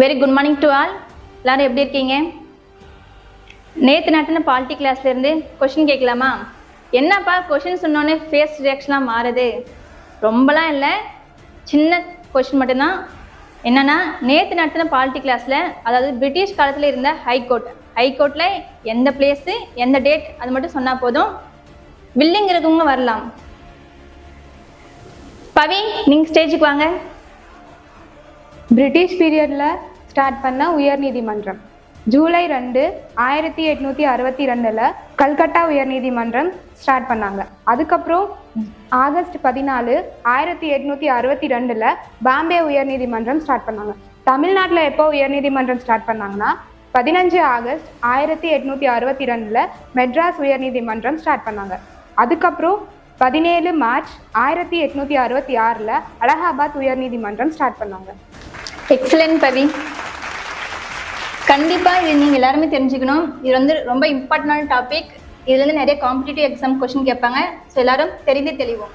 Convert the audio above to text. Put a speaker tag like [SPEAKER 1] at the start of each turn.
[SPEAKER 1] Very good morning to all. எல்லாரும் எப்படி இருக்கீங்க? நேற்று நடத்தின பாலிட்டி கிளாஸ்லேருந்து கொஷின் கேட்கலாமா? என்னப்பா கொஷின் சொன்னோன்னே ஃபேஸ் ரியாக்ஷனாக மாறுது? ரொம்பலாம் இல்லை, சின்ன கொஷின் மட்டும்தான். என்னென்னா, நேற்று நடத்தின பாலிட்டி கிளாஸில், அதாவது பிரிட்டிஷ் காலத்தில் இருந்த ஹைகோர்ட்டில் எந்த பிளேஸு எந்த டேட் அது மட்டும் சொன்னால் போதும். வில்லிங் இருக்கவங்க வரலாம். பவி, நீங்கள் ஸ்டேஜுக்கு வாங்க.
[SPEAKER 2] பிரிட்டிஷ் பீரியடில் ஸ்டார்ட் பண்ண உயர்நீதிமன்றம் ஜூலை 2, 1862 கல்கட்டா உயர்நீதிமன்றம் ஸ்டார்ட் பண்ணாங்க. அதுக்கப்புறம் ஆகஸ்ட் 14, 1862 பாம்பே உயர்நீதிமன்றம் ஸ்டார்ட் பண்ணாங்க. தமிழ்நாட்டில் எப்போ உயர்நீதிமன்றம் ஸ்டார்ட் பண்ணாங்கன்னா 15 ஆகஸ்ட் 1862 மெட்ராஸ் உயர்நீதிமன்றம் ஸ்டார்ட் பண்ணாங்க. அதுக்கப்புறம் 17 மார்ச் 1866 அலகாபாத் உயர்நீதிமன்றம் ஸ்டார்ட் பண்ணாங்க.
[SPEAKER 1] எக்ஸலன்ட் பவி. கண்டிப்பாக இது நீங்கள் எல்லாருமே தெரிஞ்சுக்கணும். இது வந்து ரொம்ப இம்பார்ட்டண்டான டாபிக். இதுலேருந்து நிறைய காம்படிட்டிவ் எக்ஸாம் கொஷின் கேட்பாங்க. ஸோ எல்லாரும் தெரிந்து தெளிவோம்.